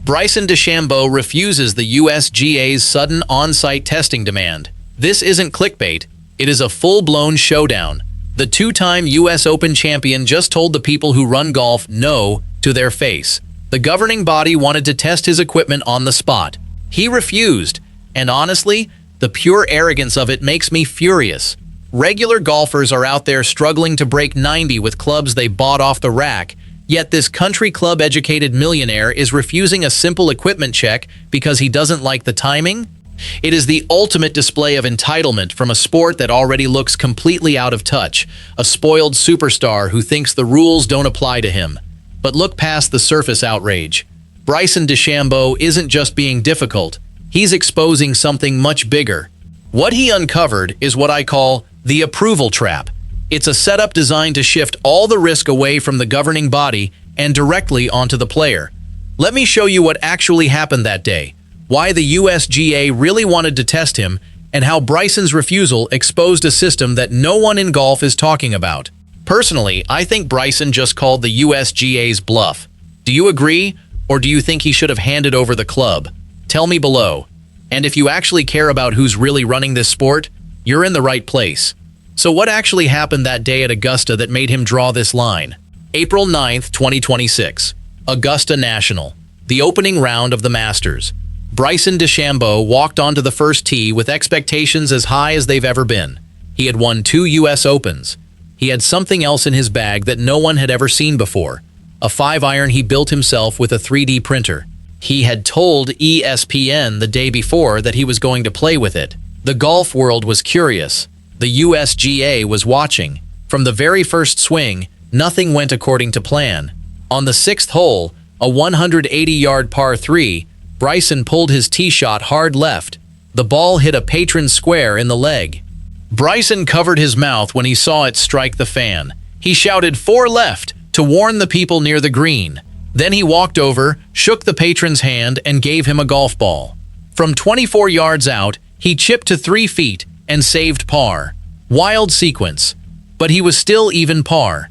Bryson DeChambeau refuses the USGA's sudden on-site testing demand. This isn't clickbait, it is a full-blown showdown. The two-time US Open champion just told the people who run golf no to their face. The governing body wanted to test his equipment on the spot. He refused, and honestly, the pure arrogance of it makes me furious. Regular golfers are out there struggling to break 90 with clubs they bought off the rack, yet this country club-educated millionaire is refusing a simple equipment check because he doesn't like the timing? It is the ultimate display of entitlement from a sport that already looks completely out of touch, a spoiled superstar who thinks the rules don't apply to him. But look past the surface outrage. Bryson DeChambeau isn't just being difficult, he's exposing something much bigger. What he uncovered is what I call the approval trap. It's a setup designed to shift all the risk away from the governing body and directly onto the player. Let me show you what actually happened that day, why the USGA really wanted to test him, and how Bryson's refusal exposed a system that no one in golf is talking about. Personally, I think Bryson just called the USGA's bluff. Do you agree, or do you think he should have handed over the club? Tell me below. And if you actually care about who's really running this sport, you're in the right place. So what actually happened that day at Augusta that made him draw this line? April 9th, 2026. Augusta National. The opening round of the Masters. Bryson DeChambeau walked onto the first tee with expectations as high as they've ever been. He had won 2 US Opens. He had something else in his bag that no one had ever seen before. A 5-iron he built himself with a 3D printer. He had told ESPN the day before that he was going to play with it. The golf world was curious. The USGA was watching. From the very first swing, nothing went according to plan. On the 6th hole, a 180-yard par 3, Bryson pulled his tee shot hard left. The ball hit a patron square in the leg. Bryson covered his mouth when he saw it strike the fan. He shouted "4 left" to warn the people near the green. Then he walked over, shook the patron's hand, and gave him a golf ball. From 24 yards out, he chipped to 3 feet and saved par. Wild sequence, but he was still even par.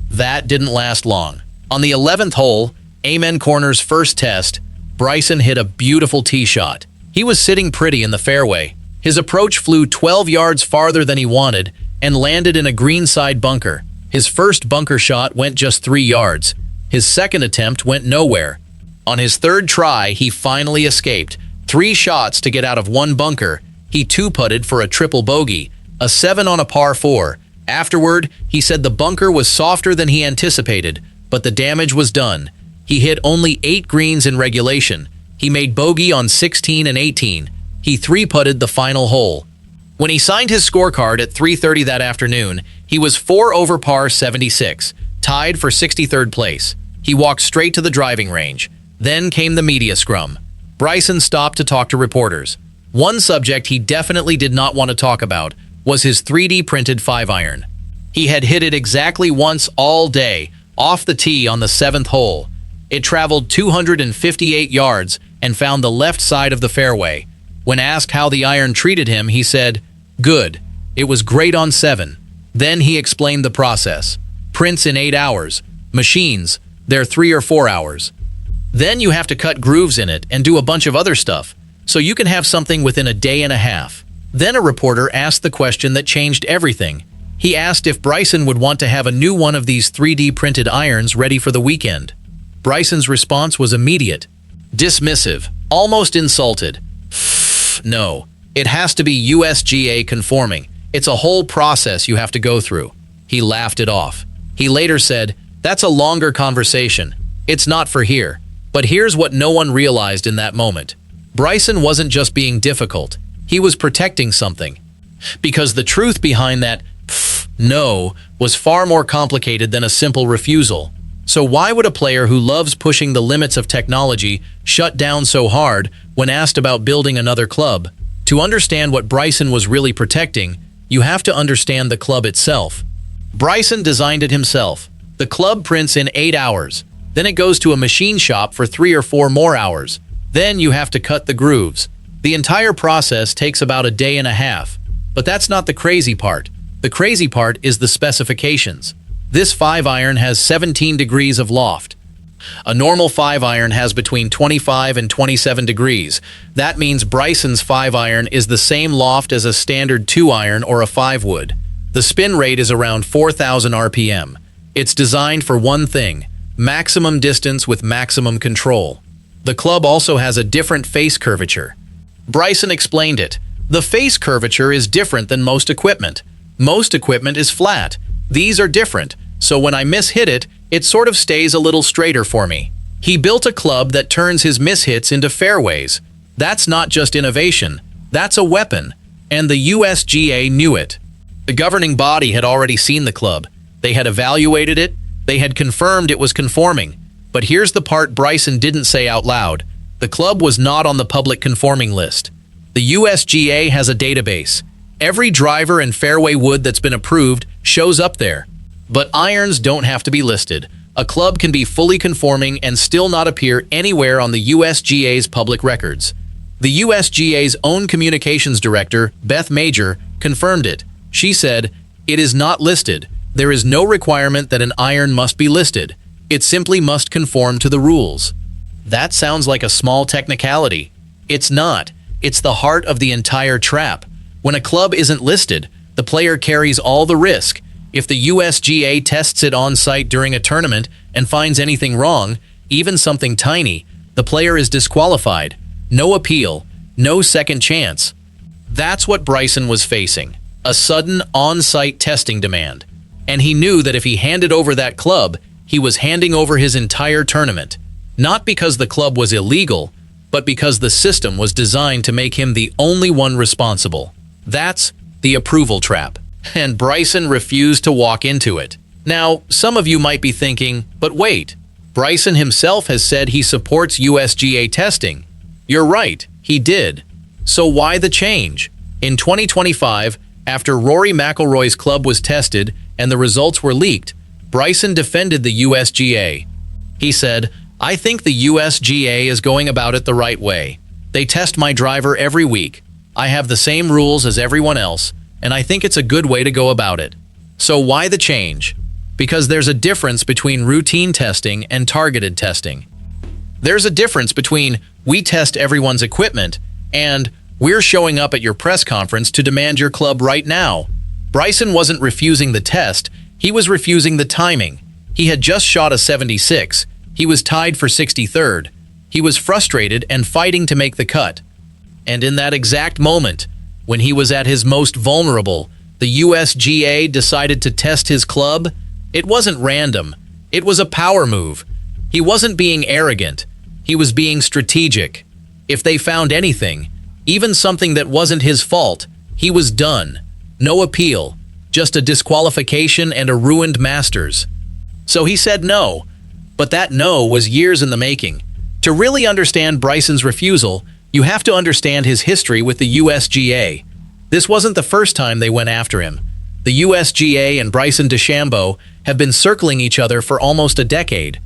That didn't last long. On the 11th hole, Amen Corner's first test, Bryson hit a beautiful tee shot. He was sitting pretty in the fairway. His approach flew 12 yards farther than he wanted and landed in a greenside bunker. His first bunker shot went just 3 yards. His second attempt went nowhere. On his third try, he finally escaped. 3 shots to get out of 1 bunker. He 2-putted for a triple bogey, a 7 on a par 4. Afterward, he said the bunker was softer than he anticipated, but the damage was done. He hit only 8 greens in regulation. He made bogey on 16 and 18. He 3-putted the final hole. When he signed his scorecard at 3:30 that afternoon, he was 4 over par 76, tied for 63rd place. He walked straight to the driving range. Then came the media scrum. Bryson stopped to talk to reporters. One subject he definitely did not want to talk about was his 3D printed 5-iron. He had hit it exactly once all day, off the tee on the 7th hole. It traveled 258 yards and found the left side of the fairway. When asked how the iron treated him, he said, "Good. It was great on 7. Then he explained the process. Prints in 8 hours. Machines, they're 3 or 4 hours. Then you have to cut grooves in it and do a bunch of other stuff, so you can have something within a day and a half." Then a reporter asked the question that changed everything. He asked if Bryson would want to have a new one of these 3D printed irons ready for the weekend. Bryson's response was immediate, dismissive, almost insulted. No, it has to be USGA conforming. It's a whole process you have to go through. He laughed it off. He later said, "That's a longer conversation. It's not for here." But here's what no one realized in that moment. Bryson wasn't just being difficult. He was protecting something. Because the truth behind that no was far more complicated than a simple refusal. So why would a player who loves pushing the limits of technology shut down so hard when asked about building another club? To understand what Bryson was really protecting, you have to understand the club itself. Bryson designed it himself. The club prints in 8 hours. Then it goes to a machine shop for 3 or 4 more hours. Then you have to cut the grooves. The entire process takes about a day and a half. But that's not the crazy part. The crazy part is the specifications. This 5-iron has 17 degrees of loft. A normal 5-iron has between 25 and 27 degrees. That means Bryson's 5-iron is the same loft as a standard 2-iron or a 5 wood. The spin rate is around 4,000 RPM. It's designed for one thing: maximum distance with maximum control. The club also has a different face curvature. Bryson explained it. The face curvature is different than most equipment. Most equipment is flat. These are different, so when I mishit it, it sort of stays a little straighter for me. He built a club that turns his mishits into fairways. That's not just innovation, that's a weapon, and the USGA knew it. The governing body had already seen the club. They had evaluated it, they had confirmed it was conforming. But here's the part Bryson didn't say out loud. The club was not on the public conforming list. The USGA has a database. Every driver and fairway wood that's been approved shows up there. But irons don't have to be listed. A club can be fully conforming and still not appear anywhere on the USGA's public records. The USGA's own communications director, Beth Major, confirmed it. She said, "It is not listed. There is no requirement that an iron must be listed. It simply must conform to the rules." That sounds like a small technicality. It's not. It's the heart of the entire trap. When a club isn't listed, the player carries all the risk. If the USGA tests it on-site during a tournament and finds anything wrong, even something tiny, the player is disqualified. No appeal, no second chance. That's what Bryson was facing, a sudden on-site testing demand. And he knew that if he handed over that club, he was handing over his entire tournament. Not because the club was illegal, but because the system was designed to make him the only one responsible. That's the approval trap. And Bryson refused to walk into it. Now, some of you might be thinking, but wait, Bryson himself has said he supports USGA testing. You're right, he did. So why the change? In 2025, after Rory McIlroy's club was tested and the results were leaked, Bryson defended the USGA. He said, "I think the USGA is going about it the right way. They test my driver every week. I have the same rules as everyone else, and I think it's a good way to go about it." So why the change? Because there's a difference between routine testing and targeted testing. There's a difference between we test everyone's equipment and we're showing up at your press conference to demand your club right now. Bryson wasn't refusing the test, he was refusing the timing. He had just shot a 76. He was tied for 63rd. He was frustrated and fighting to make the cut. And in that exact moment, when he was at his most vulnerable, the USGA decided to test his club. It wasn't random. It was a power move. He wasn't being arrogant. He was being strategic. If they found anything, even something that wasn't his fault, he was done. No appeal, just a disqualification and a ruined Masters. So he said no. But that no was years in the making. To really understand Bryson's refusal, you have to understand his history with the USGA. This wasn't the first time they went after him. The USGA and Bryson DeChambeau have been circling each other for almost a decade.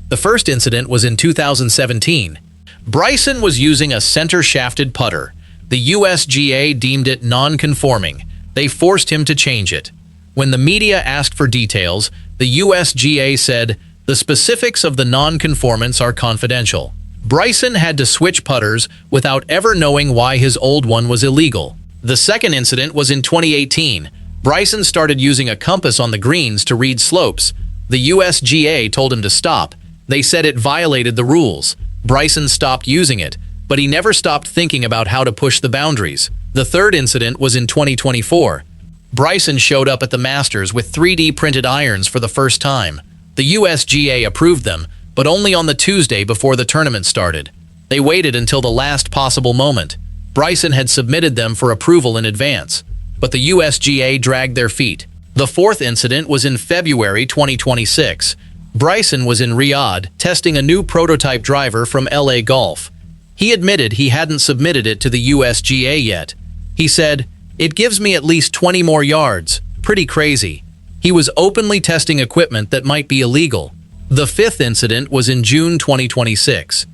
The first incident was in 2017. Bryson was using a center-shafted putter. The USGA deemed it non-conforming. They forced him to change it. When the media asked for details, the USGA said, "The specifics of the non-conformance are confidential." Bryson had to switch putters without ever knowing why his old one was illegal. The second incident was in 2018. Bryson started using a compass on the greens to read slopes. The USGA told him to stop. They said it violated the rules. Bryson stopped using it, but he never stopped thinking about how to push the boundaries. The third incident was in 2024. Bryson showed up at the Masters with 3D printed irons for the first time. The USGA approved them, but only on the Tuesday before the tournament started. They waited until the last possible moment. Bryson had submitted them for approval in advance, but the USGA dragged their feet. The fourth incident was in February 2026. Bryson was in Riyadh testing a new prototype driver from LA Golf. He admitted he hadn't submitted it to the USGA yet. He said, "It gives me at least 20 more yards. Pretty crazy." He was openly testing equipment that might be illegal. The fifth incident was in June 2026.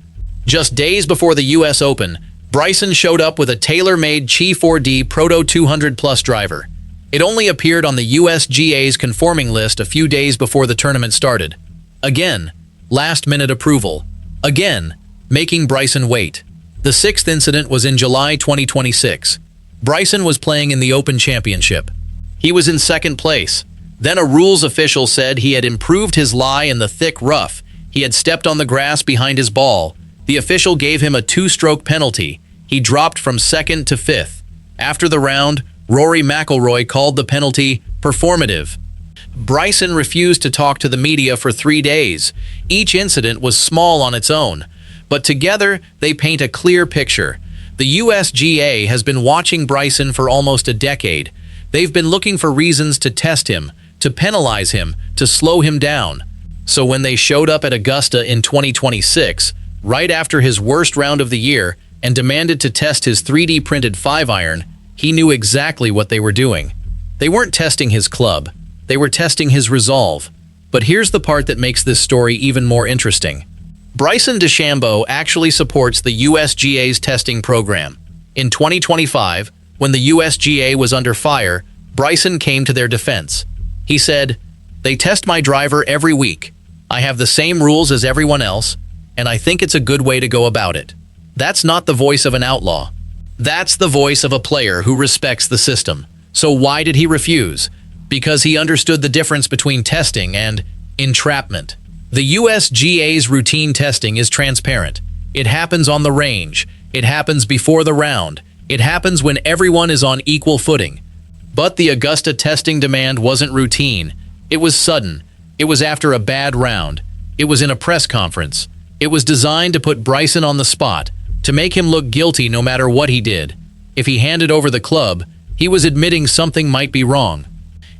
Just days before the US Open, Bryson showed up with a tailor-made Qi 4D Proto 200 Plus driver. It only appeared on the USGA's conforming list a few days before the tournament started. Again, last-minute approval. Again, making Bryson wait. The sixth incident was in July 2026. Bryson was playing in the Open Championship. He was in second place. Then a rules official said he had improved his lie in the thick rough. He had stepped on the grass behind his ball. The official gave him a 2-stroke penalty. He dropped from second to fifth. After the round, Rory McIlroy called the penalty performative. Bryson refused to talk to the media for 3 days. Each incident was small on its own, but together they paint a clear picture. The USGA has been watching Bryson for almost a decade. They've been looking for reasons to test him, to penalize him, to slow him down. So when they showed up at Augusta in 2026, right after his worst round of the year, and demanded to test his 3D printed 5-iron, he knew exactly what they were doing. They weren't testing his club. They were testing his resolve. But here's the part that makes this story even more interesting. Bryson DeChambeau actually supports the USGA's testing program. In 2025, when the USGA was under fire, Bryson came to their defense. He said, "They test my driver every week. I have the same rules as everyone else, and I think it's a good way to go about it." That's not the voice of an outlaw. That's the voice of a player who respects the system. So why did he refuse? Because he understood the difference between testing and entrapment. The USGA's routine testing is transparent. It happens on the range. It happens before the round. It happens when everyone is on equal footing. But the Augusta testing demand wasn't routine. It was sudden. It was after a bad round. It was in a press conference. It was designed to put Bryson on the spot, to make him look guilty no matter what he did. If he handed over the club, he was admitting something might be wrong.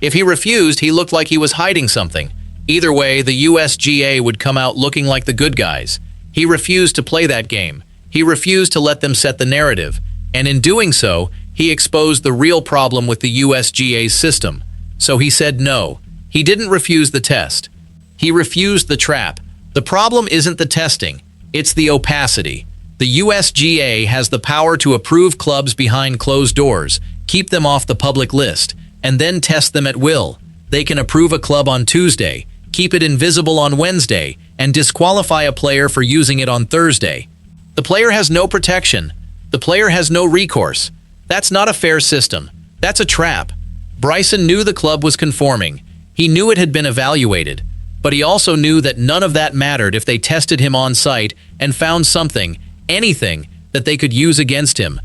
If he refused, he looked like he was hiding something. Either way, the USGA would come out looking like the good guys. He refused to play that game. He refused to let them set the narrative. And in doing so, he exposed the real problem with the USGA's system. So he said no. He didn't refuse the test. He refused the trap. The problem isn't the testing. It's the opacity. The USGA has the power to approve clubs behind closed doors, keep them off the public list, and then test them at will. They can approve a club on Tuesday, keep it invisible on Wednesday, and disqualify a player for using it on Thursday. The player has no protection. The player has no recourse. That's not a fair system. That's a trap. Bryson knew the club was conforming. He knew it had been evaluated. But he also knew that none of that mattered if they tested him on site and found something, anything, that they could use against him.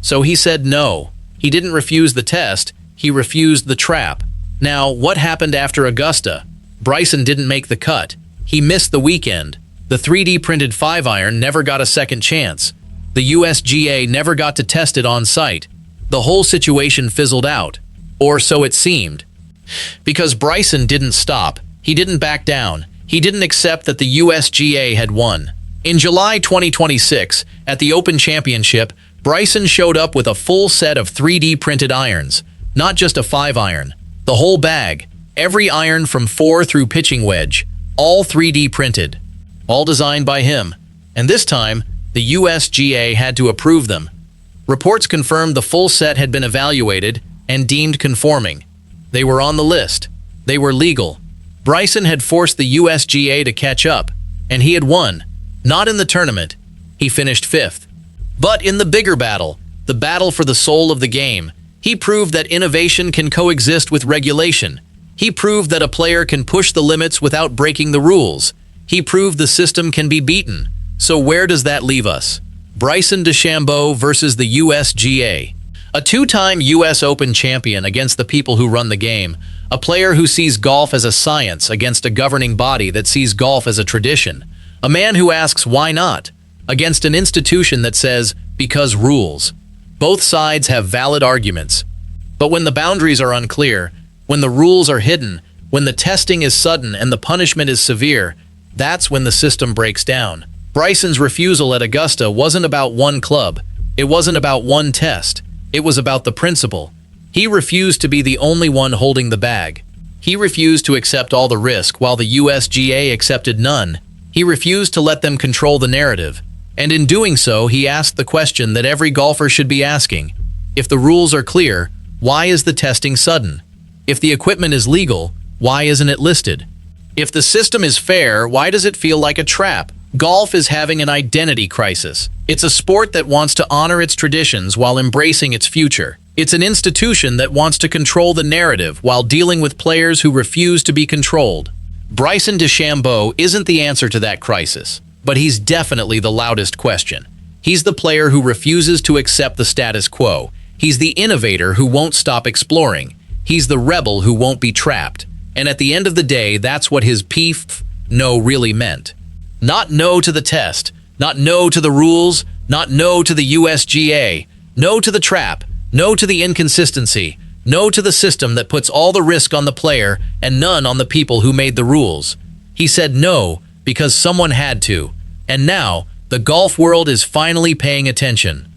So he said no. He didn't refuse the test. He refused the trap. Now, what happened after Augusta? Bryson didn't make the cut. He missed the weekend. The 3D printed 5-iron never got a second chance. The USGA never got to test it on site. The whole situation fizzled out. Or so it seemed. Because Bryson didn't stop. He didn't back down. He didn't accept that the USGA had won. In July 2026, at the Open Championship, Bryson showed up with a full set of 3D printed irons. Not just a 5-iron. The whole bag. Every iron from 4 through pitching wedge. All 3D printed. All designed by him. And this time, the USGA had to approve them. Reports confirmed the full set had been evaluated and deemed conforming. They were on the list. They were legal. Bryson had forced the USGA to catch up, and he had won. Not in the tournament. He finished 5th. But in the bigger battle, the battle for the soul of the game, he proved that innovation can coexist with regulation. He proved that a player can push the limits without breaking the rules. He proved the system can be beaten. So where does that leave us? Bryson DeChambeau versus the USGA. A 2-time US Open champion against the people who run the game. A player who sees golf as a science against a governing body that sees golf as a tradition. A man who asks why not against an institution that says because rules. Both sides have valid arguments. But when the boundaries are unclear, when the rules are hidden, when the testing is sudden and the punishment is severe, that's when the system breaks down. Bryson's refusal at Augusta wasn't about one club. It wasn't about one test. It was about the principle. He refused to be the only one holding the bag. He refused to accept all the risk while the USGA accepted none. He refused to let them control the narrative. And in doing so, he asked the question that every golfer should be asking. If the rules are clear, why is the testing sudden? If the equipment is legal, why isn't it listed? If the system is fair, why does it feel like a trap? Golf is having an identity crisis. It's a sport that wants to honor its traditions while embracing its future. It's an institution that wants to control the narrative while dealing with players who refuse to be controlled. Bryson DeChambeau isn't the answer to that crisis, but he's definitely the loudest question. He's the player who refuses to accept the status quo. He's the innovator who won't stop exploring. He's the rebel who won't be trapped. And at the end of the day, that's what his no really meant. Not no to the test, not no to the rules, not no to the USGA, no to the trap, no to the inconsistency, no to the system that puts all the risk on the player and none on the people who made the rules. He said no because someone had to. And now, the golf world is finally paying attention.